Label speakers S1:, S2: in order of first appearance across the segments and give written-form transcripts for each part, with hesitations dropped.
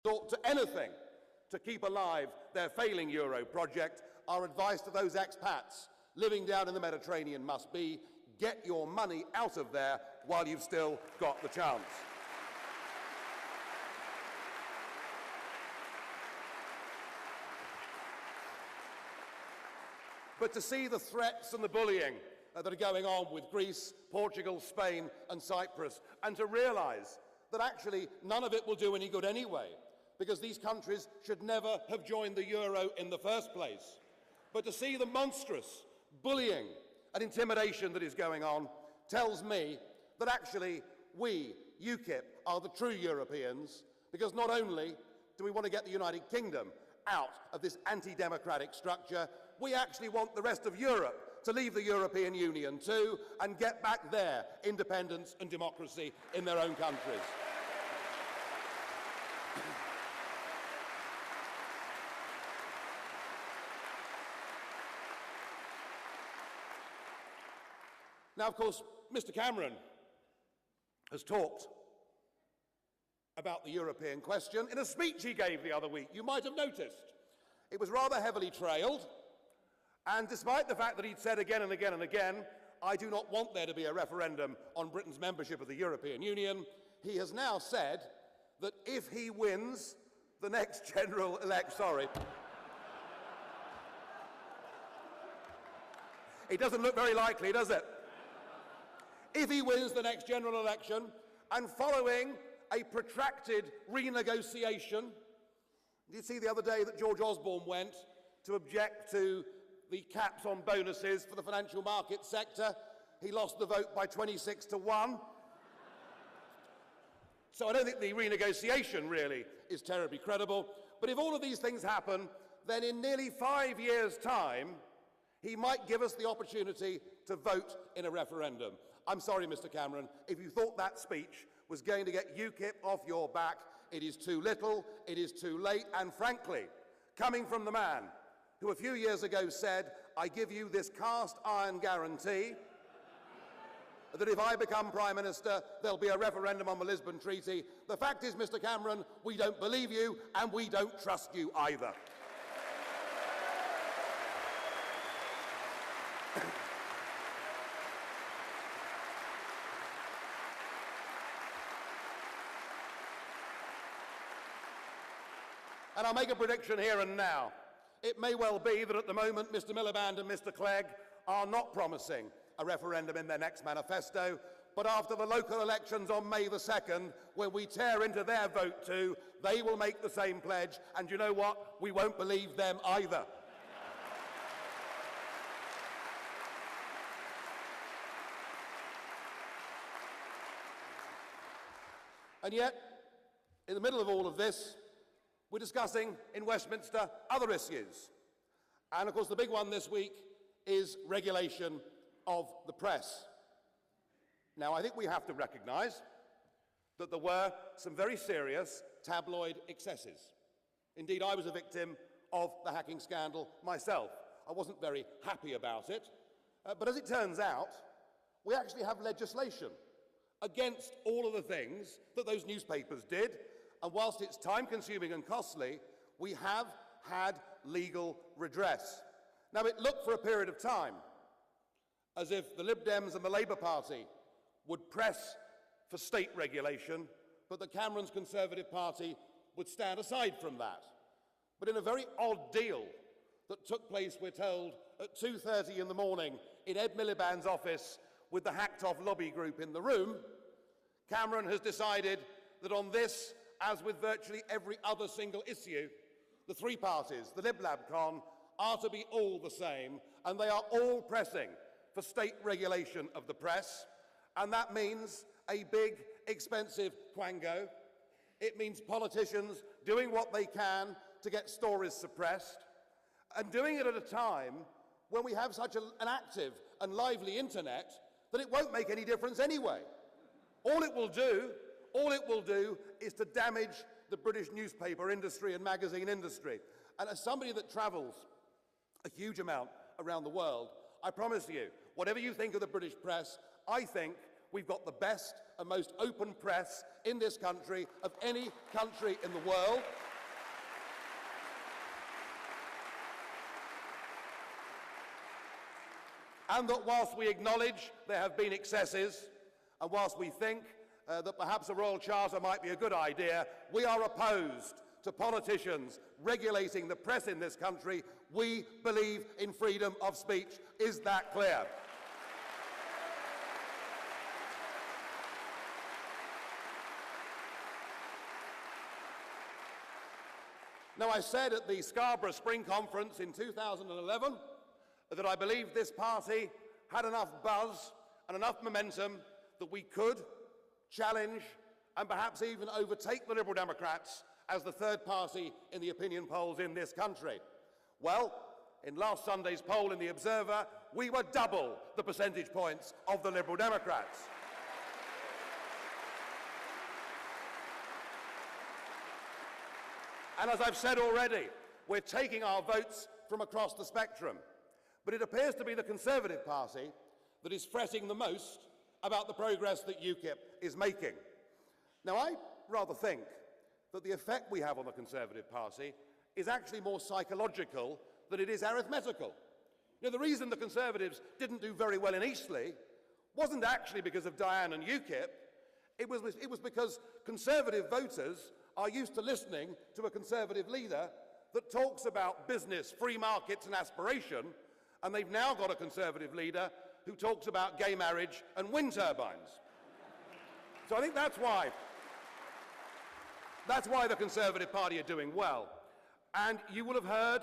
S1: resort to anything to keep alive their failing Euro project, our advice to those expats living down in the Mediterranean must be, get your money out of there while you've still got the chance. But to see the threats and the bullying that are going on with Greece, Portugal, Spain and Cyprus, and to realise that actually none of it will do any good anyway, because these countries should never have joined the euro in the first place. But to see the monstrous bullying and intimidation that is going on tells me that actually we, UKIP, are the true Europeans, because not only do we want to get the United Kingdom out of this anti-democratic structure, we actually want the rest of Europe to leave the European Union too and get back their independence and democracy in their own countries. Now, of course, Mr. Cameron has talked about the European question in a speech he gave the other week. You might have noticed. It was rather heavily trailed, and despite the fact that he'd said again and again and again, I do not want there to be a referendum on Britain's membership of the European Union, he has now said that if he wins the next general election, it doesn't look very likely, does it? If he wins the next general election, and following a protracted renegotiation, did you see the other day that George Osborne went to object to the caps on bonuses for the financial market sector? He lost the vote by 26-1. So I don't think the renegotiation really is terribly credible. But if all of these things happen, then in nearly 5 years' time, he might give us the opportunity to vote in a referendum. I'm sorry, Mr. Cameron, if you thought that speech was going to get UKIP off your back, it is too little, it is too late, and frankly, coming from the man who a few years ago said, I give you this cast iron guarantee that if I become Prime Minister, there'll be a referendum on the Lisbon Treaty. The fact is, Mr. Cameron, we don't believe you, and we don't trust you either. And I'll make a prediction here and now. It may well be that at the moment Mr. Miliband and Mr. Clegg are not promising a referendum in their next manifesto, but after the local elections on May the 2nd, when we tear into their vote too, they will make the same pledge, and you know what? We won't believe them either. And yet, in the middle of all of this, we're discussing in Westminster other issues. And of course, the big one this week is regulation of the press. Now, I think we have to recognise that there were some very serious tabloid excesses. Indeed, I was a victim of the hacking scandal myself. I wasn't very happy about it. But as it turns out, we actually have legislation against all of the things that those newspapers did. And whilst it's time-consuming and costly, we have had legal redress. Now, it looked for a period of time as if the Lib Dems and the Labour Party would press for state regulation, but that Cameron's Conservative Party would stand aside from that. But in a very odd deal that took place, we're told, at 2:30 in the morning in Ed Miliband's office with the hacked-off lobby group in the room, Cameron has decided that on this, as with virtually every other single issue, the three parties, the Lib Lab Con, are to be all the same, and they are all pressing for state regulation of the press, and that means a big, expensive quango. It means politicians doing what they can to get stories suppressed, and doing it at a time when we have such an active and lively internet that it won't make any difference anyway. All it will do is to damage the British newspaper industry and magazine industry. And as somebody that travels a huge amount around the world, I promise you, whatever you think of the British press, I think we've got the best and most open press in this country of any country in the world. And that whilst we acknowledge there have been excesses, and whilst we think that perhaps a royal charter might be a good idea, we are opposed to politicians regulating the press in this country. We believe in freedom of speech. Is that clear? Now, I said at the Scarborough Spring Conference in 2011 that I believed this party had enough buzz and enough momentum that we could challenge and perhaps even overtake the Liberal Democrats as the third party in the opinion polls in this country. Well, in last Sunday's poll in The Observer, we were double the percentage points of the Liberal Democrats. And as I've said already, we're taking our votes from across the spectrum. But it appears to be the Conservative Party that is fretting the most about the progress that UKIP is making. Now, I rather think that the effect we have on the Conservative Party is actually more psychological than it is arithmetical. You know, the reason the Conservatives didn't do very well in Eastleigh wasn't actually because of Diane and UKIP. It was because Conservative voters are used to listening to a Conservative leader that talks about business, free markets and aspiration, and they've now got a Conservative leader who talks about gay marriage and wind turbines. So I think that's why the Conservative Party are doing well. And you will have heard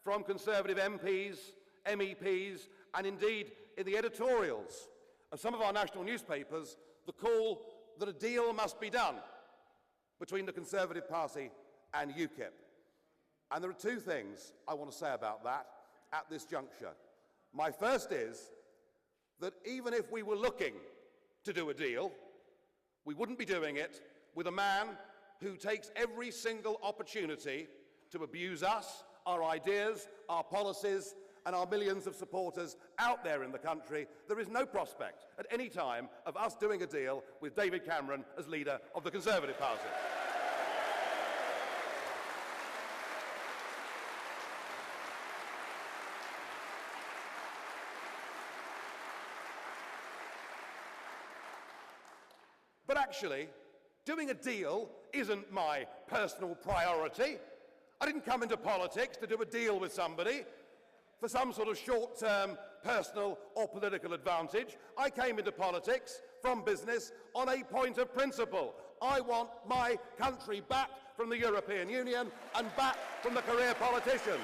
S1: from Conservative MPs, MEPs, and indeed in the editorials of some of our national newspapers, the call that a deal must be done between the Conservative Party and UKIP. And there are two things I want to say about that at this juncture. My first is that even if we were looking to do a deal, we wouldn't be doing it with a man who takes every single opportunity to abuse us, our ideas, our policies, and our millions of supporters out there in the country. There is no prospect at any time of us doing a deal with David Cameron as leader of the Conservative Party. But actually, doing a deal isn't my personal priority. I didn't come into politics to do a deal with somebody for some sort of short-term personal or political advantage. I came into politics from business on a point of principle. I want my country back from the European Union and back from the career politicians.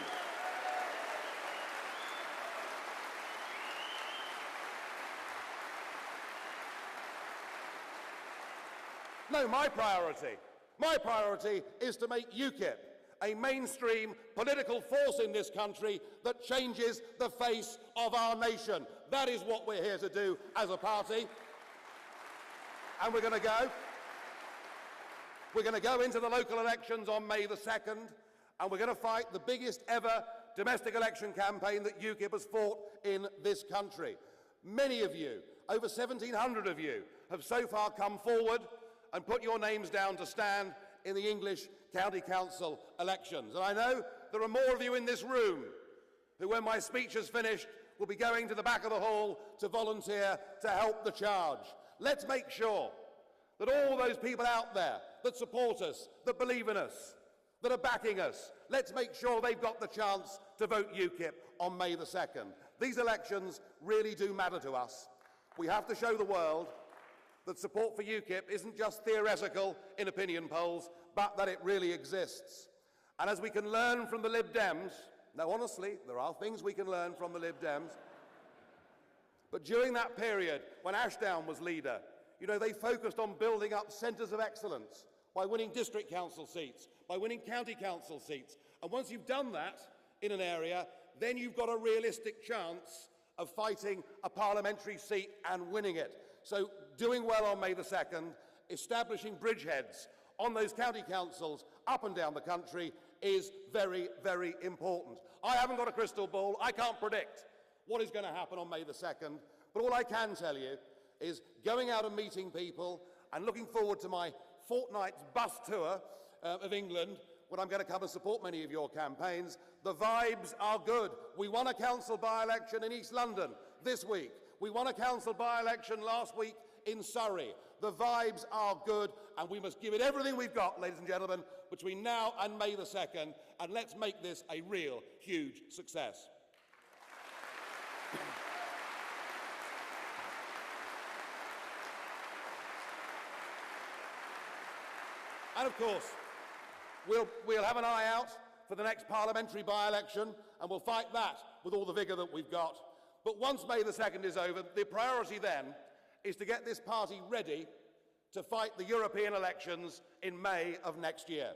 S1: No, my priority is to make UKIP a mainstream political force in this country that changes the face of our nation. That is what we're here to do as a party. And we're going to go into the local elections on May the 2nd, and we're going to fight the biggest ever domestic election campaign that UKIP has fought in this country. Many of you, over 1,700 of you, have so far come forward and put your names down to stand in the English County Council elections. And I know there are more of you in this room who, when my speech is finished, will be going to the back of the hall to volunteer to help the charge. Let's make sure that all those people out there that support us, that believe in us, that are backing us, let's make sure they've got the chance to vote UKIP on May the 2nd. These elections really do matter to us. We have to show the world that support for UKIP isn't just theoretical in opinion polls, but that it really exists. And as we can learn from the Lib Dems, now honestly, there are things we can learn from the Lib Dems, but during that period when Ashdown was leader, you know, they focused on building up centres of excellence by winning district council seats, by winning county council seats. And once you've done that in an area, then you've got a realistic chance of fighting a parliamentary seat and winning it. So doing well on May the 2nd, establishing bridgeheads on those county councils up and down the country is very, very important. I haven't got a crystal ball. I can't predict what is going to happen on May the 2nd. But all I can tell you is going out and meeting people and looking forward to my fortnight's bus tour of England, when I'm going to come and support many of your campaigns. The vibes are good. We won a council by-election in East London this week. We won a council by-election last week in Surrey. The vibes are good, and we must give it everything we've got, ladies and gentlemen, between now and May the 2nd, and let's make this a real, huge success. And of course, we'll have an eye out for the next parliamentary by-election, and we'll fight that with all the vigour that we've got. But once May the 2nd is over, the priority then is to get this party ready to fight the European elections in May of next year.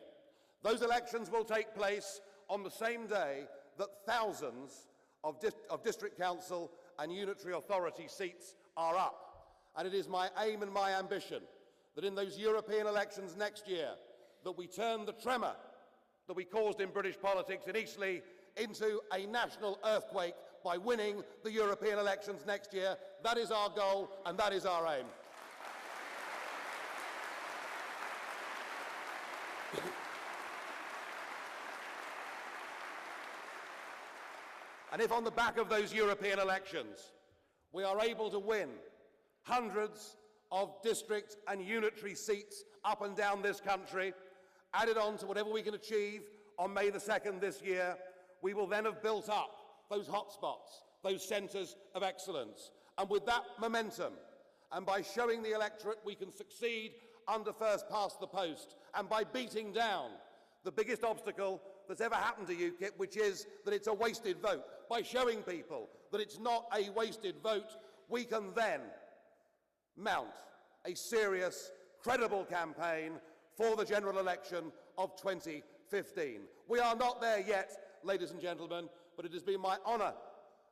S1: Those elections will take place on the same day that thousands of district council and unitary authority seats are up. And it is my aim and my ambition that in those European elections next year, that we turn the tremor that we caused in British politics in Eastleigh into a national earthquake by winning the European elections next year. That is our goal and that is our aim. And if on the back of those European elections we are able to win hundreds of district and unitary seats up and down this country, added on to whatever we can achieve on May the 2nd this year, we will then have built up those hotspots, those centres of excellence. And with that momentum, and by showing the electorate we can succeed under first past the post, and by beating down the biggest obstacle that's ever happened to UKIP, which is that it's a wasted vote, by showing people that it's not a wasted vote, we can then mount a serious, credible campaign for the general election of 2015. We are not there yet, ladies and gentlemen, but it has been my honour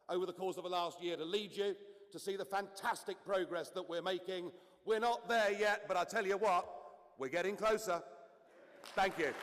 S1: over the course of the last year to lead you, to see the fantastic progress that we're making. We're not there yet, but I tell you what, we're getting closer. Thank you.